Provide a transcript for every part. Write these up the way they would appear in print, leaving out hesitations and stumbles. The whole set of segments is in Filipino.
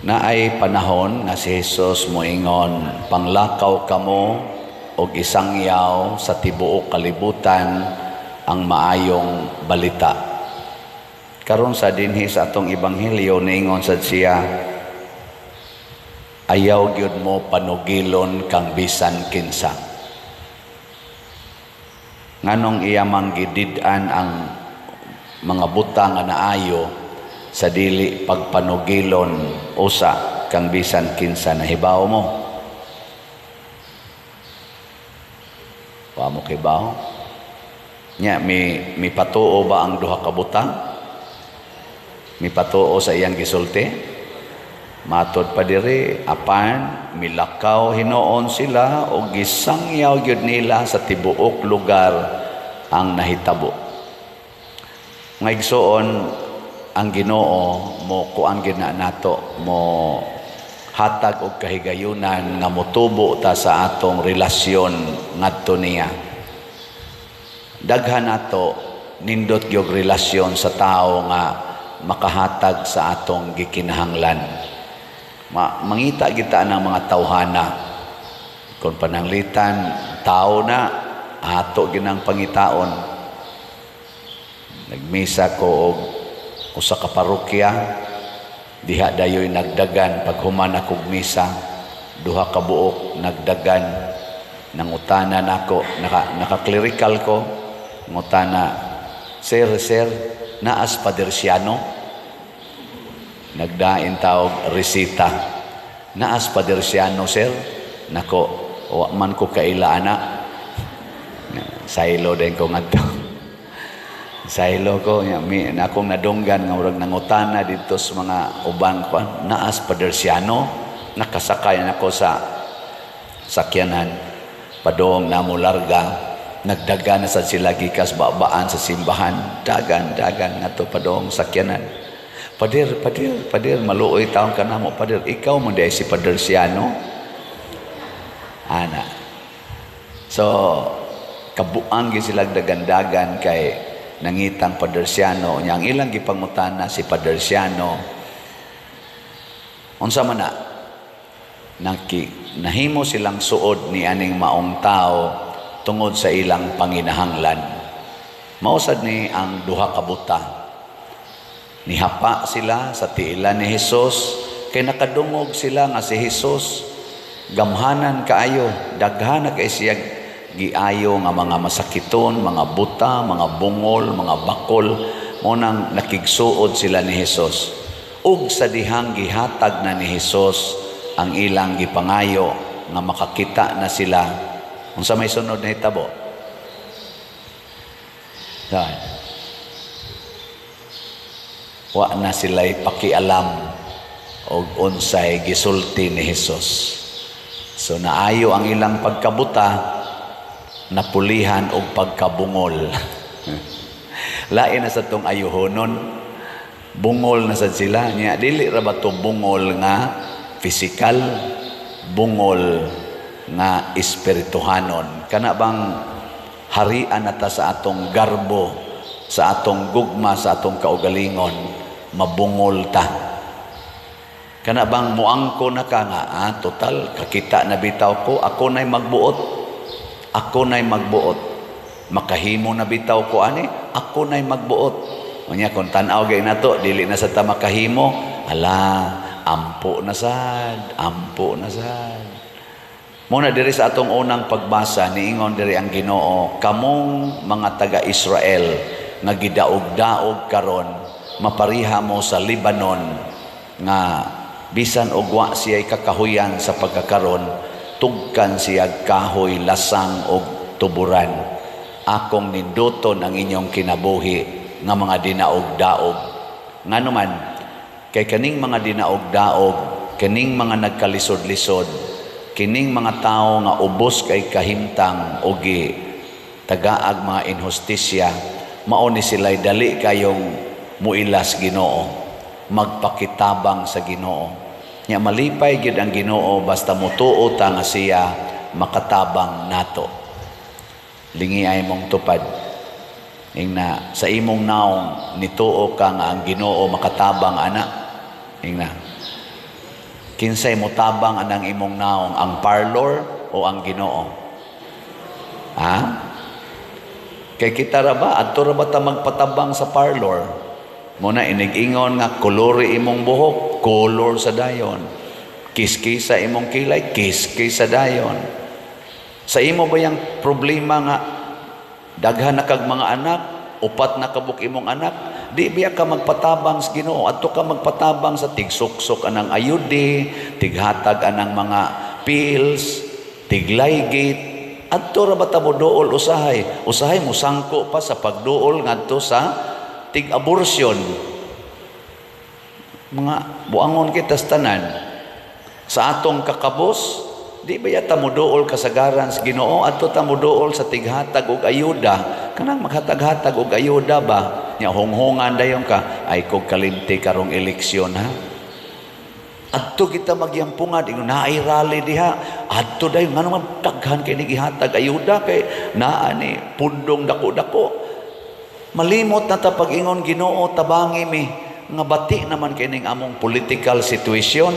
Na ay panahon nga si Jesus moingon, panglakaw kamo og isangyaw sa tibuok kalibutan ang maayong balita. Karon sa dinhi sa atong ebanghelyo niingon sad siya, ayaw gyud mo panugilon kang bisan kinsa. Nganong iya manggidid-an ang mga butang nga naayo sa dili pagpanugilon usa kang bisan kinsa, nahibaw mo? Wa mo kibaw? Nya mi patuo ba ang duha ka butang? Mi patuo sa iyang gisulti? Matod pa diri apan milakaw hinuon sila o gisangyaw gyud nila sa tibuok lugar ang nahitabo. Nga igsuon, ang Ginoo mo kuan gyud na nato, mo hatag og kahigayunan nga motubo ta sa atong relasyon ngadto niya. Daghan nato nindot gyud relasyon sa tao nga makahatag sa atong gikinahanglan. Mangita kita ng mga tawhana. Kung pananglitan, tao na, ato ginang pangitaon. Nagmisa ko og usa ka parokya, diha dayoy nagdagan paghuman akong misa, duha ka buok nagdagan, nangutana nako, naka-clerical ko, ngutana, sir, naas padersyano? Nagdain taog resita, naas padersyano sir? Nako, wa man ko kaila ana. Saylo din ko ngadto. Saylo ko, na akong nadunggan nga urag nangutana dito sa mga uban ko, naas padersyano? Nakasakay na ko sa sakyanan, padong namularga, nagdagan na sa sila gikas babaan sa simbahan, dagan nga to padong sakyanan. Padir, maluoy taon ka na mo, padir, ikaw mo di si padersyano? Ana. So, kabuang sila dagandagan kay nangitang padersyano, yang ilang gipangutana si padersyano. Unsa man na, nahimo silang suod ni aning maong tao tungod sa ilang panginahanglan. Mausad ni ang duha ka buta. Nihapa sila sa tiilan ni Jesus, kay nakadungog sila nga si Jesus gamhanan kaayo, daghana kay siya giayo nga mga masakiton, mga buta, mga bungol, mga bakol, mo nang nakigsuod sila ni Jesus. Ug sa dihang gihatag na ni Jesus ang ilang gipangayo nga makakita na sila. Unsa may sunod na hitabo? Dahil wa na sila'y pakialam og unsay gisulti ni Jesus. So naayo ang ilang pagkabuta, napulihan og pagkabungol. Lain na sa tong ayuhonon, bungol na sad sila niya. Dili ra ba to bungol nga physical, bungol nga espirituhanon. Kana bang harian nata sa atong garbo, sa atong gugma, sa atong kaugalingon, mabungol ta. Kana bang muangko na ka nga, total, kakita na bitaw ko, ako na'y magbuot. Ako na'y magbuot. Makahimo na bitaw ko, ani, ako na'y magbuot. Unya, kung tanaw gay na to, dili na sa ta makahimo, ala, ampo na sad. Muna diri sa atong unang pagbasa, niingon diri ang Ginoo, kamong mga taga-Israel, nga gidaog-daog karon, mapariha mo sa Lebanon nga bisan og wa siya'y kakahuyan sa pagkakaron, tugkan siya kahoy, lasang og tuburan. Akong ninduton ang inyong kinabuhi nga mga dinaog-daog. Nganuman, kay kaning mga dinaog-daog, kaning mga nagkalisod-lisod, kining mga tao nga ubos kay kahimtang o tagaag mga inhustisya, mao ni sila'y dali kayong muilas Ginoo, magpakitabang sa Ginoo. Nya malipay gid ang Ginoo basta mutuo ta nga siya makatabang nato. Lingi ay mong tupad. Ingna sa imong naong nituo ka nga ang Ginoo makatabang ana. Ingna Kinsay mo tabang anang imong naong, ang parlor o ang Ginoo? Ha? Kay kita ra ba? Adto ra ba ta magpatabang sa parlor? Muna inig-ingon nga, kolore imong buhok, color sa dayon. Kiskis sa imong kilay, kiskis sa dayon. Sa imo ba yung problema nga, daghan na kag mga anak, upat na kabuk imong anak, di biya ka magpatabang sa Ginoo, adto ka magpatabang sa tigsuksok anang ayudi, tighatag anang mga pills, tiglaygit, adto ra ba ta mo duol usahay mo sangko pa sa pagduol ngadto sa tig-abortion. Mga buangon kita sa tanan sa atong kakabos, di ba yata mo duol kasagaran sa Ginoo, adto ta mo duol sa tighatag og ayuda, kanang maghatag-hatag og ayuda ba? Nya honghongan dayon ka, ay kog kalimti karong eleksyon ha. Adto kita magyampungan, ingon naay rally diha, adto dayon ngano man daghan kay gihatag ayuda kay naa ni pundong dako-dako. Malimot na ta pag-ingon Ginoo, tabangi mi nga bati naman kining among political situation,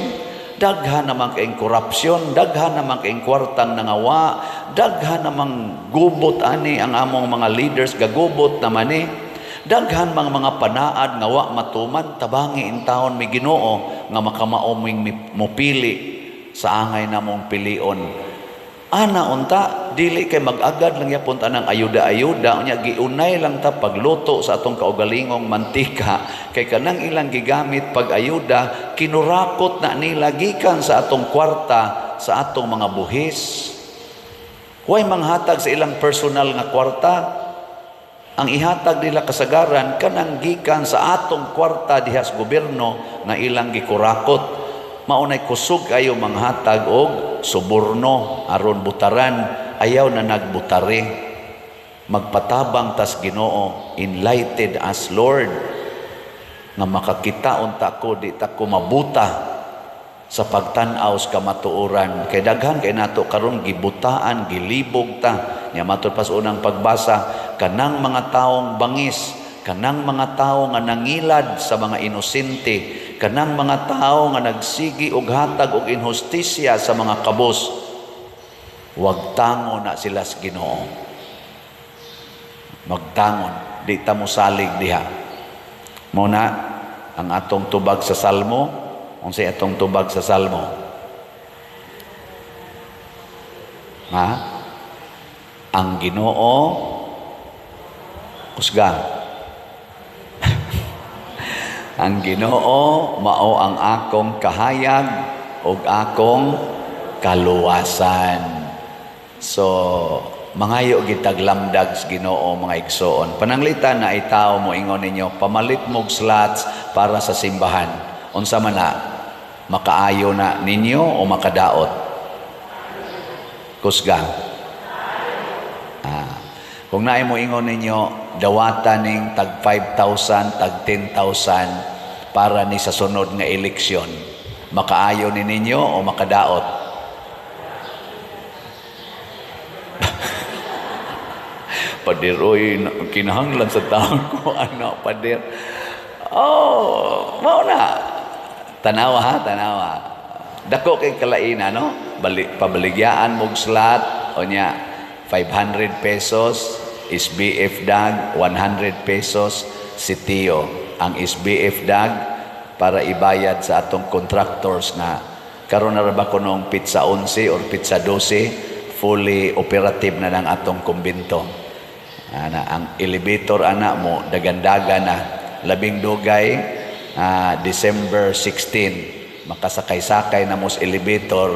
daghan naman kayong korupsyon, daghan naman kayong kwartang nangawa, daghan naman gubot ani ang among mga leaders gagubot naman ni, daghan mga panaad nga wa matuman, tabangi in taon mi Ginoo nga makamaoming mupili sa angay namong pilion. Ana unta dili kay mag-agad lang yapon ta ng ayuda-ayuda, unya giunay lang ta pagluto sa atong kaugalingong mantika, kay kanang ilang gigamit pag-ayuda kinurakot na nila gikan sa atong kwarta, sa atong mga buhis. Huway manghatag sa ilang personal nga kwarta, ang ihatag nila kasagaran kanang gikan sa atong kwarta diha sa gobyerno nga ilang gikurakot. Maunay kusog kayo manghatag og suborno aron butaran, ayaw na nagbutari. Magpatabang tas Ginoo, enlightened as Lord, nga makakita unta ko di ta ko mabuta sa pagtan-aw sa kamatuoran. Kay daghan kay nato karon gibutaan, gilibog ta. Nya matud pas unang pagbasa, kanang mga taong bangis, kanang mga tao nga nangilad sa mga inosente, kanang mga tao nga nagsigi og hatag og inhustisya sa mga kabos, wag tango na sila sa Ginoo. Magtangon, di ta mo salig diha. Muna ang atong tubag sa Salmo, unsay atong tubag sa Salmo? Ha? Ang Ginoo kusga. Ang Ginoo mao ang akong kahayag ug akong kaluwasan. So, mangayo gitag lamdag sa Ginoo mga igsoon. Pananglitan na itaw mo ingon ninyo, pamalit mog slots para sa simbahan. Unsa man na, makaayo na ninyo o makadaot? Kusga. Kung naay mo ingon ninyo, dawatan ning tag 5,000, tag 10,000 para ni sa sunod nga eleksyon, makaayo ni ninyo o makadaot? Padir, oy, kinahanglan sa taon ko, ano, padir. Oh, mao na. Tanawa ha, tanawa. Dako kay kalaina, no? Pabaligyaan mog slot, o niya, 500 pesos, SBF DAG, 100 pesos, sitiyo. Ang SBF DAG, para ibayad sa atong contractors na karon na ba kunong pizza 11 or pizza 12, fully operative na ng atong kumbinto. Ang elevator ana mo dagandaga na labing dugay, December 16 makasakay-sakay na mo sa elevator,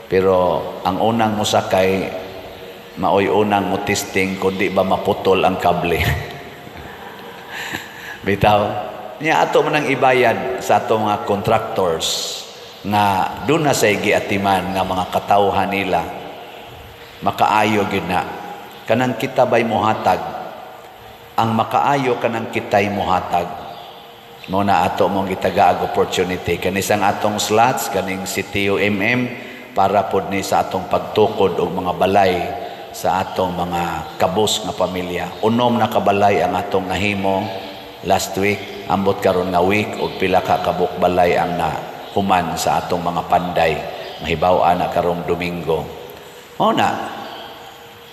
pero ang unang mo sakay maoy unang mo testing kundi ba maputol ang kable. Bitaw niya ato man ang ibayad sa atong mga contractors nga doon na sa giatiman nga mga katawhan nila, makaayo gid na kanang kita bay mohatag. Ang makaayo kanang kitay mohatag. Mo na ato mong gitagaag opportunity kanisang atong slots kaning CTO para pod ni sa atong pagtukod og mga balay sa atong mga kabos nga pamilya. Unom na kabalay ang atong nahimo last week, ambot karon nga week og pila ka kabuk balay ang human sa atong mga panday mahibaw na karong Domingo. Mao na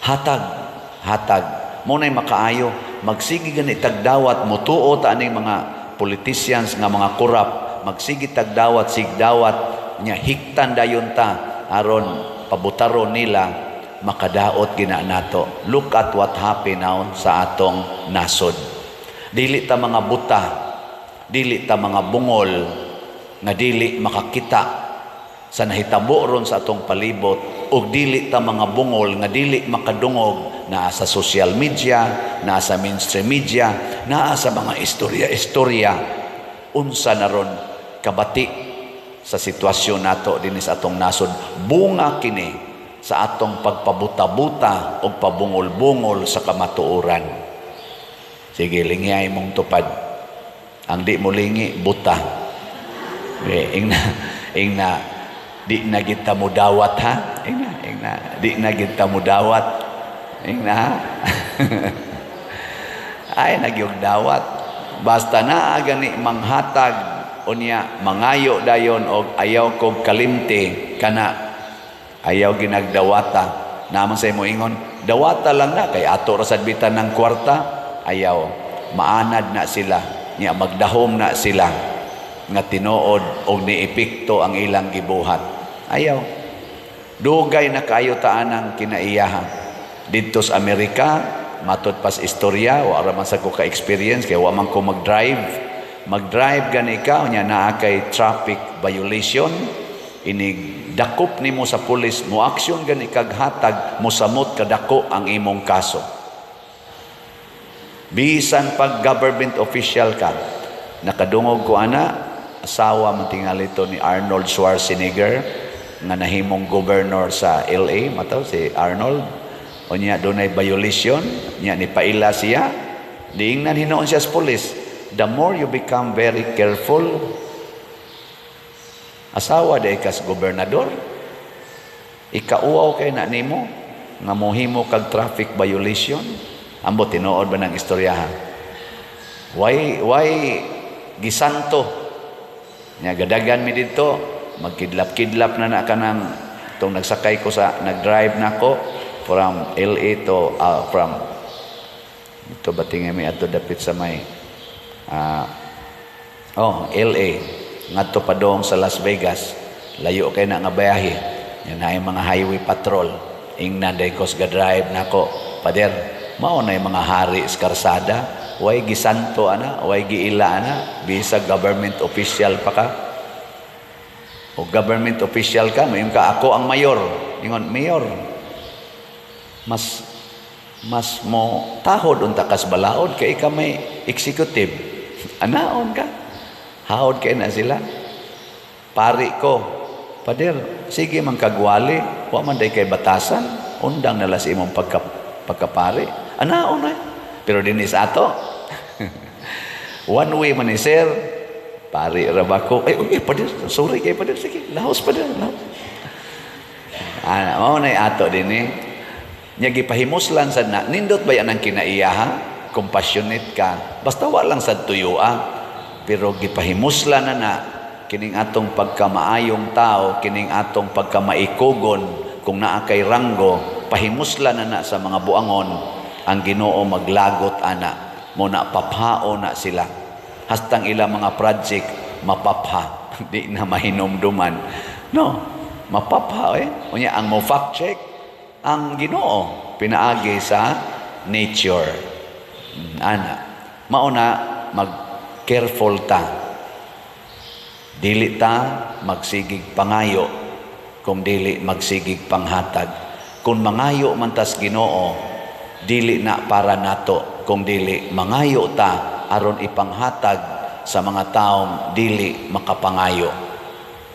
hatag mo nay makaayo magsigi gani tagdawat motuo ta aning mga politicians nga mga korap magsigi tagdawat sigdawat nya hiktan dayon ta aron pabutaron nila makadaot gina nato. Look at what happened now sa atong nasod. Dili ta mga buta, dili ta mga bungol nga dili makakita sa nahitabo ron sa atong palibot ug dili ta mga bungol nga dili makadungog naa sa social media, naa sa mainstream media, naa sa mga istorya unsa na ron kabati sa sitwasyon nato dinhi sa atong nasod. Bunga kini sa atong pagpabuta-buta o pabungol-bungol sa kamatuoran. Sige, lingiay mong tupad. Ang di mo lingi, buta. Ingna, di na kita mo dawat, ha? Ingna, di na kita mo dawat. Ingna, ha? Ay, nagyog dawat. Basta na gani manghatag, o niya, mangayo dayon, o ayaw kong kalimti, kana, ayaw ginagdawata. Naman sa imo ingon, dawata lang na kay ato ra sad bitan ng kwarta. Ayaw, maanad na sila. Nya magdahom na sila nga tinuod og niepekto ang ilang gibuhat. Ayaw. Dugay na kayo taanang kinaiyahan. Dito sa Amerika, matud pas istorya, wa ra man sa ko ka-experience kay wa man ko mag-drive. Mag-drive gani ka nya naa kay traffic violation. Inig dakop nimo sa pulis mo aksyon gani kag hatag mo samot kadako ang imong kaso. Bisan pag government official ka nakadungog ko ana asawa man tingali to ni Arnold Schwarzenegger nga nahimong governor sa LA mataw si Arnold unya dunay violation nya ni paila siya diingnan hinuon siya sa pulis. The more you become very careful asawa day kas gobernador ikauaw kay na nimo nga mohimo kag traffic violation ambo tinuod ba ng istoryahan why gisanto nya gadagan mi dito magkidlap-kidlap na kanang tong nagsakay ko sa nagdrive nako from LA to from ito batingay mi ato dapit sa may LA ngadto padong sa Las Vegas layo kay na nga bayahe yan ay mga highway patrol ingnan day kos ga-drive nako pader mao na mga hari sa karsada way gisanto ana way giila ana bisag government official pa ka o government official ka mayon ka ako ang mayor ingon mayor mas mo tahod unta kas balaod kay ka may executive anaon ka haod kay na sila. Pari ko. Pader, sige man kagwali. Wa man day kay batasan. Undang nala sa imong pagkapari. Anaon na. Pero dinis ato. One way man ni sir. Pari rabako. Pader, sorry kay pader. Sige, lahos pader. Mao na ato din eh. Nya gipahimuslan sad na. Nindot ba yan ang kinaiyaha? Compassionate ka. Basta wa lang sad tuyua. Pero gipahimuslan na kining atong pagkamaayong tao, kining atong pagkamaikogon, kung naa kay ranggo, pahimuslan na sa mga buangon, ang Ginoo maglagot ana, mo na paphao na sila. Hastang ilang mga project, mapapha, di na mahinumduman. No, mapapha Unya, ang mo fact check, ang Ginoo, pinaagi sa nature. Ana, mauna, careful ta. Dili ta magsigig pangayo kung dili magsigig panghatag. Kung mangayo man tas Ginoo, dili na para nato kung dili mangayo ta aron ipanghatag sa mga taong dili makapangayo.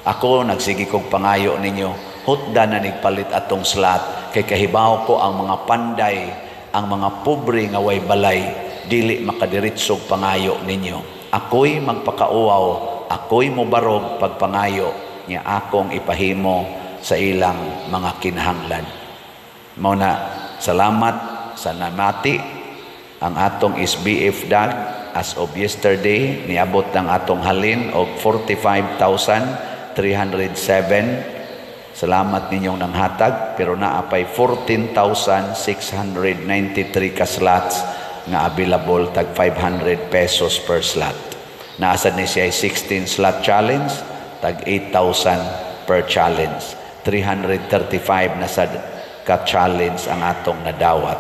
Ako nagsigig kog pangayo ninyo, hutda na nigpalit atong slot kay kahibaw ko ang mga panday, ang mga pobre nga way balay dili makadiritsog pangayo ninyo. Ako'y magpakauaw, ako'y mubarog pagpangayo niya akong ipahimo sa ilang mga kinahanglan. Muna, salamat sa namati ang atong SBF DAG as of yesterday niabot ng atong halin og 45,000 307. Salamat ninyong nanghatag, pero naapay 14,693 ka slots nga available, tag 500 pesos per slot. Naasad ni siya 16 slot challenge, tag 8,000 per challenge. 335 na sa ka-challenge ang atong nadawat.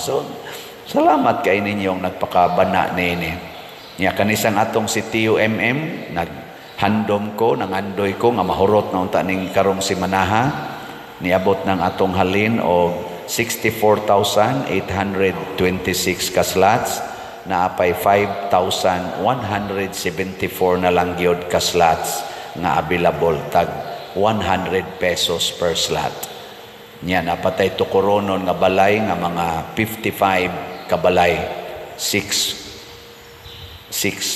So, salamat kay ninyong nagpakabana nini. Nya kanisang atong si TUMM, naghandom ko, nangandoy ko, nga mahurot na unta ning karong simanaha, niabot ng atong halin o 64,826 ka slots, naapay 5,174 na lang gyud ka slots nga available, tag 100 pesos per slot. Nya napatay tukuronon nga balay nga mga 55 ka balay, 6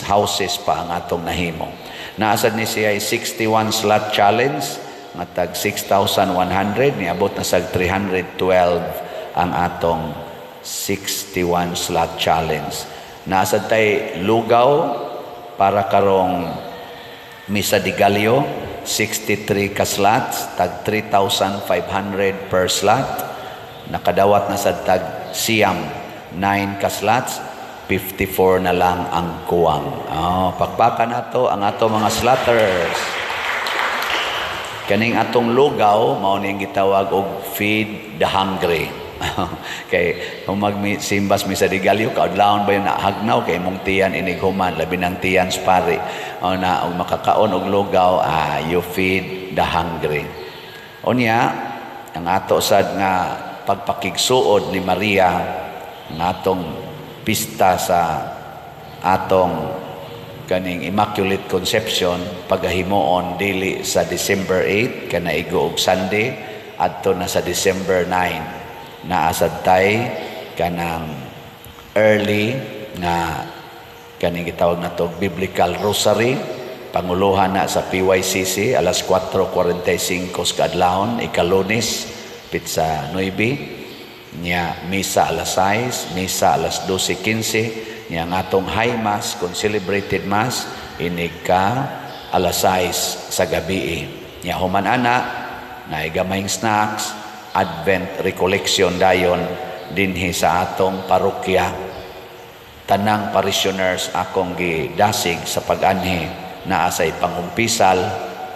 houses pa ang atong nahimo. Naasad ni siya 61 slot challenge nga tag 6,100, niabot na sa 312 ang atong 61 slot challenge. Naasad tay lugaw para karong Misa de Gallo, 63 ka slots, tag 3,500 per slot. Nakadawat na sa tag siyam, 9 ka slots, 54 na lang ang kuwang. Pakpakan nato ang ato mga slotters. Kaning atong lugaw, mao ning gitawag og feed the hungry. Kay kung magsimbas Misa de Gallo, kaadlawon ba yun nahagnaw kay mong tiyan inighuman, labi ng tiyan spari. Na og makakaon og lugaw, you feed the hungry. Unya, ang ato sad nga pagpakigsuod ni Maria, ang atong pista sa atong kaning Immaculate Conception, pagahimuon dili sa December 8 kanaigo og Sunday adto na sa December 9. Naasad tay kanang early nga kaning gitawag na to Biblical Rosary, panguluhan na sa PYCC alas 4:45 sa adlawon, ika-Lunes pitsa 9, nya misa alas 6, misa alas 12:15, nya nga atong high mass kung celebrated mass inig ka alas 6 sa gabi. Nya human ana na gamayng snacks, Advent recollection dayon dinhi sa atong parokya. Tanang parishioners akong gidasig sa pag-anhi naa say pangumpisal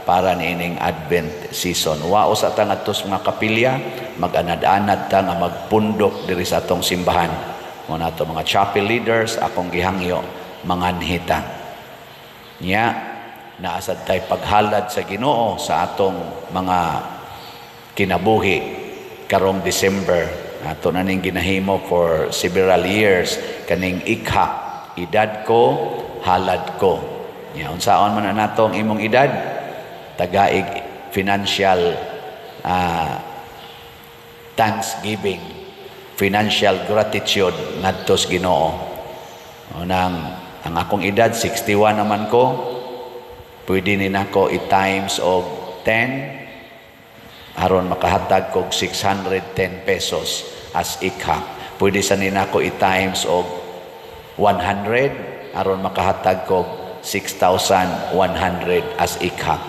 para niining Advent season. Wao sa tang atos mga kapilya, mag-anad-anad ta nga magpundok diri sa atong simbahan. Muna ato mga chapel leaders akong gihangyo manganhita. Nya naasad tay paghalad sa Ginoo sa atong mga kinabuhi karong December. Ato na ning ginahimo for several years kaning ikha, edad ko, halad ko. Nya unsaon man natong imong edad, tagaig financial thanksgiving, financial gratitude ngadto sa Ginoo. Ang akong edad 61 naman ko, pwede ni nako i-times og 10 aron makahatag kog 610 pesos as ikha. Pwede sa nina ko i-times og 100 aron makahatag kog 6,100 as ikha.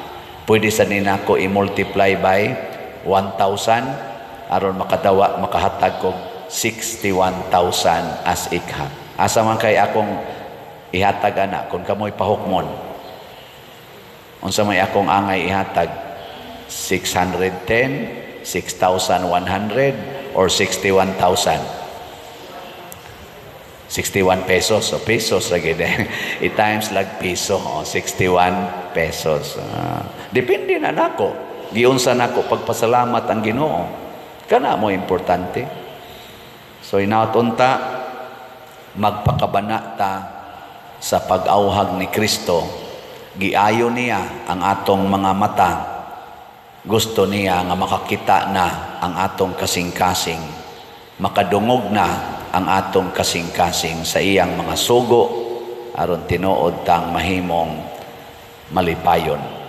Pwede sa nina ko i-multiply by 1,000 aron makahatag kog 61,000 as ikha. Asa man kay akong ihatag ana kung kamoy pahukmon. Unsa may akong angay ihatag? 610, 6,100, or 61,000? 61 pesos. So pesos lagi din. I-times lag piso. 61 pesos. Depende na nako. Giunsa nako pagpasalamat ang Ginoo. Kana mo importante. So inautunta, magpakabana ta sa pag-auhag ni Kristo. Giayo niya ang atong mga mata. Gusto niya nga makakita na ang atong kasing-kasing, makadungog na ang atong kasing-kasing sa iyang mga sugo aron tinuod tang mahimong malipayon.